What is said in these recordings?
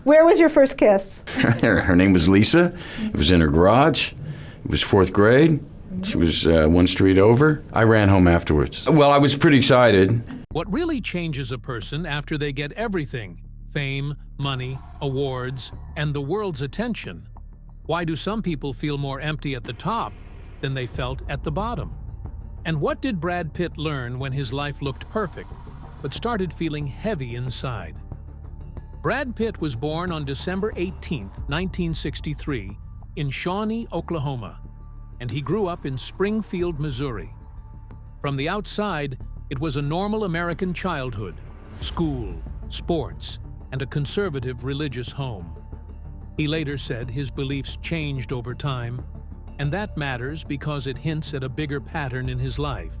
Where was your first kiss? Her name was Lisa. It was in her garage. It was 4th grade. She was one street over. I ran home afterwards. Well, I was pretty excited. What really changes a person after they get everything? Fame, money, awards, and the world's attention. Why do some people feel more empty at the top than they felt at the bottom? And what did Brad Pitt learn when his life looked perfect, but started feeling heavy inside? Brad Pitt was born on December 18, 1963, in Shawnee, Oklahoma, and he grew up in Springfield, Missouri. From the outside, it was a normal American childhood: school, sports, and a conservative religious home. He later said his beliefs changed over time, and that matters because it hints at a bigger pattern in his life.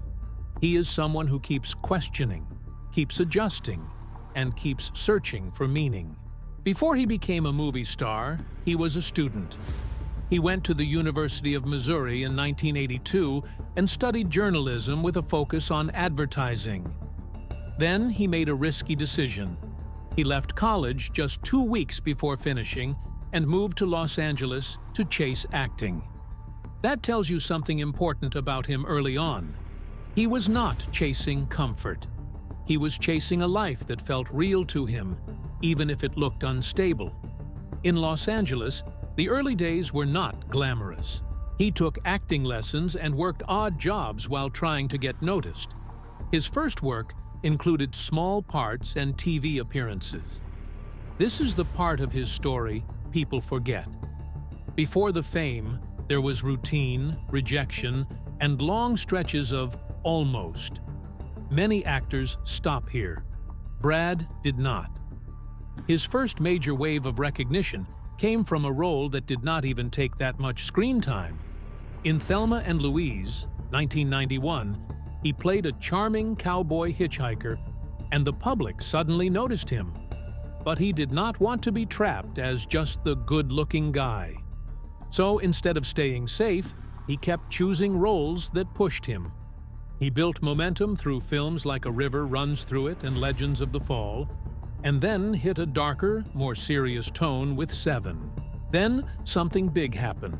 He is someone who keeps questioning, keeps adjusting, and keeps searching for meaning. Before he became a movie star, he was a student. He went to the University of Missouri in 1982 and studied journalism with a focus on advertising. Then he made a risky decision. He left college just 2 weeks before finishing and moved to Los Angeles to chase acting. That tells you something important about him early on. He was not chasing comfort. He was chasing a life that felt real to him, even if it looked unstable. In Los Angeles, the early days were not glamorous. He took acting lessons and worked odd jobs while trying to get noticed. His first work included small parts and TV appearances. This is the part of his story people forget. Before the fame, there was routine, rejection, and long stretches of almost. Many actors stop here. Brad did not. His first major wave of recognition came from a role that did not even take that much screen time. In Thelma and Louise, 1991, he played a charming cowboy hitchhiker, and the public suddenly noticed him. But he did not want to be trapped as just the good-looking guy. So instead of staying safe, he kept choosing roles that pushed him. He built momentum through films like A River Runs Through It and Legends of the Fall, and then hit a darker, more serious tone with Seven. Then something big happened.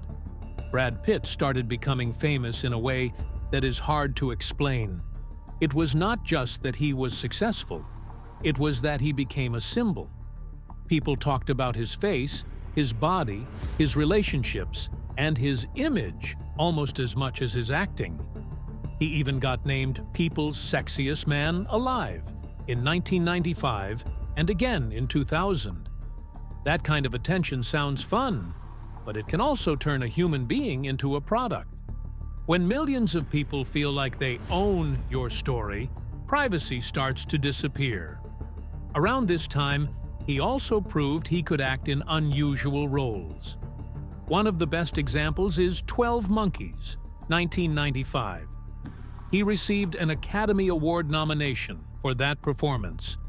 Brad Pitt started becoming famous in a way that is hard to explain. It was not just that he was successful, it was that he became a symbol. People talked about his face, his body, his relationships, and his image almost as much as his acting. He even got named People's Sexiest Man Alive in 1995 and again in 2000. That kind of attention sounds fun, but it can also turn a human being into a product. When millions of people feel like they own your story, privacy starts to disappear. Around this time, he also proved he could act in unusual roles. One of the best examples is 12 Monkeys, 1995. He received an Academy Award nomination for that performance.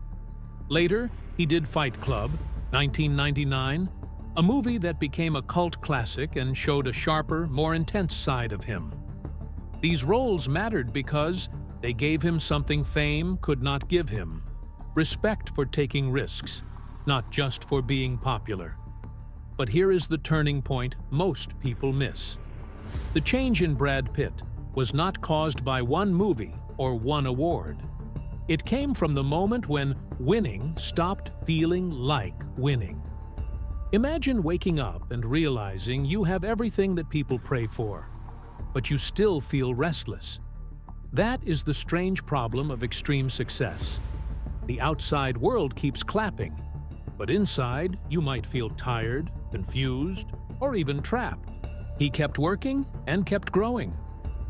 Later, he did Fight Club, 1999, a movie that became a cult classic and showed a sharper, more intense side of him. These roles mattered because they gave him something fame could not give him: respect for taking risks, not just for being popular. But here is the turning point most people miss. The change in Brad Pitt was not caused by one movie or one award. It came from the moment when winning stopped feeling like winning. Imagine waking up and realizing you have everything that people pray for, but you still feel restless. That is the strange problem of extreme success. The outside world keeps clapping, but inside you might feel tired, confused, or even trapped. He kept working and kept growing.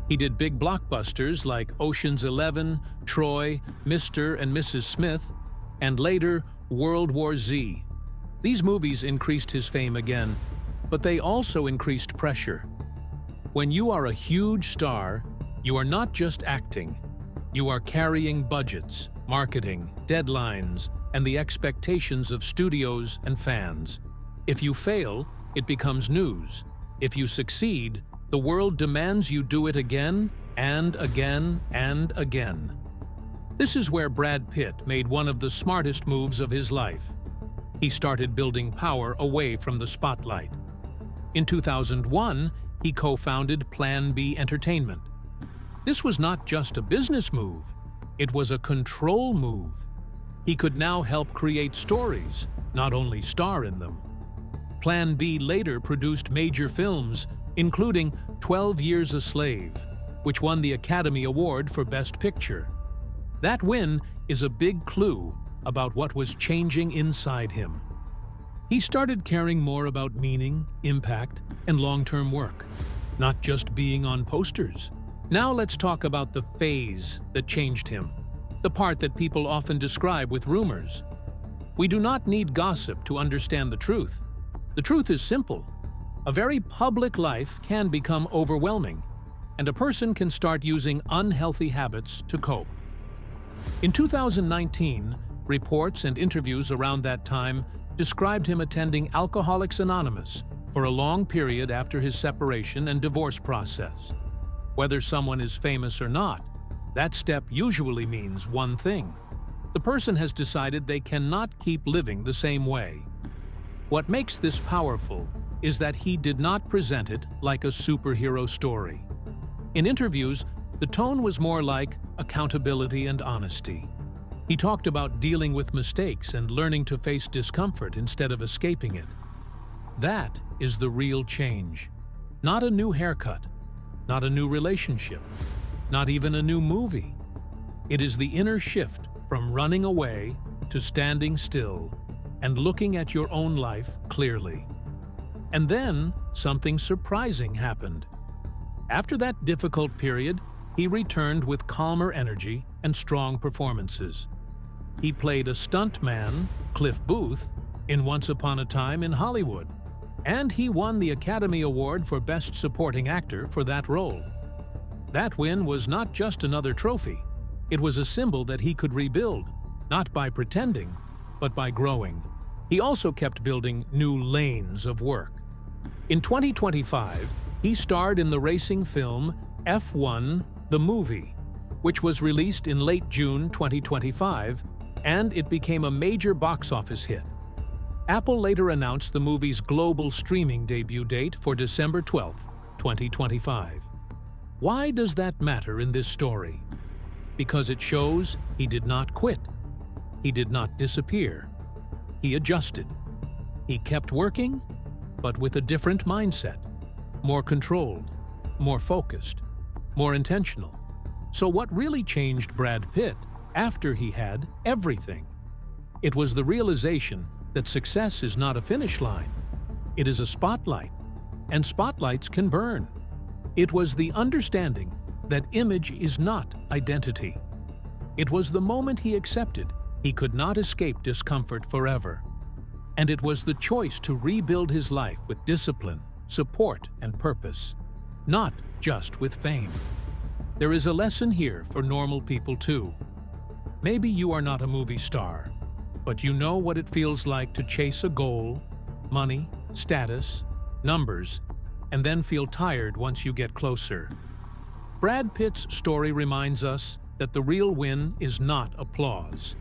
He did big blockbusters like Ocean's 11, Troy, Mr. and Mrs. Smith, and later World War Z. These movies increased his fame again, but they also increased pressure. When you are a huge star, you are not just acting. You are carrying budgets, marketing, deadlines, and the expectations of studios and fans. If you fail, it becomes news. If you succeed, the world demands you do it again and again and again. This is where Brad Pitt made one of the smartest moves of his life. He started building power away from the spotlight. In 2001, he co-founded Plan B Entertainment. This was not just a business move, it was a control move. He could now help create stories, not only star in them. Plan B later produced major films, including 12 Years a Slave, which won the Academy Award for Best Picture. That win is a big clue about what was changing inside him. He started caring more about meaning, impact, and long-term work, not just being on posters. Now let's talk about the phase that changed him, the part that people often describe with rumors. We do not need gossip to understand the truth. The truth is simple. A very public life can become overwhelming, and a person can start using unhealthy habits to cope. In 2019, reports and interviews around that time described him attending Alcoholics Anonymous for a long period after his separation and divorce process. Whether someone is famous or not, that step usually means one thing. The person has decided they cannot keep living the same way. What makes this powerful is that he did not present it like a superhero story. In interviews, the tone was more like accountability and honesty. He talked about dealing with mistakes and learning to face discomfort instead of escaping it. That is the real change. Not a new haircut, not a new relationship, not even a new movie. It is the inner shift from running away to standing still and looking at your own life clearly. And then something surprising happened. After that difficult period, he returned with calmer energy and strong performances. He played a stuntman, Cliff Booth, in Once Upon a Time in Hollywood, and he won the Academy Award for Best Supporting Actor for that role. That win was not just another trophy. It was a symbol that he could rebuild, not by pretending, but by growing. He also kept building new lanes of work. In 2025, he starred in the racing film F1: The Movie, which was released in late June 2025, and it became a major box office hit. Apple later announced the movie's global streaming debut date for December 12, 2025. Why does that matter in this story? Because it shows he did not quit. He did not disappear. He adjusted. He kept working, but with a different mindset, more controlled, more focused, more intentional. So what really changed Brad Pitt after he had everything? It was the realization that success is not a finish line. It is a spotlight, and spotlights can burn. It was the understanding that image is not identity. It was the moment he accepted he could not escape discomfort forever. And it was the choice to rebuild his life with discipline, support, and purpose, not just with fame. There is a lesson here for normal people too. Maybe you are not a movie star, but you know what it feels like to chase a goal, money, status, numbers, and then feel tired once you get closer. Brad Pitt's story reminds us that the real win is not applause.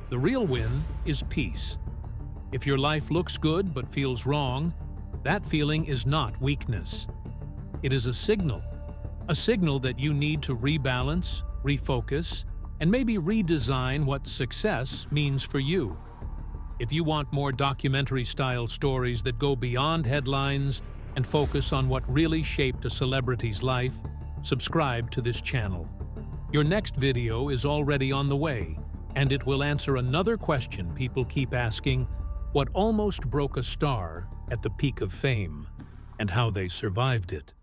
The real win is peace. If your life looks good but feels wrong, that feeling is not weakness. It is a signal that you need to rebalance, refocus, and maybe redesign what success means for you. If you want more documentary-style stories that go beyond headlines and focus on what really shaped a celebrity's life, subscribe to this channel. Your next video is already on the way, and it will answer another question people keep asking: what almost broke a star at the peak of fame, and how they survived it.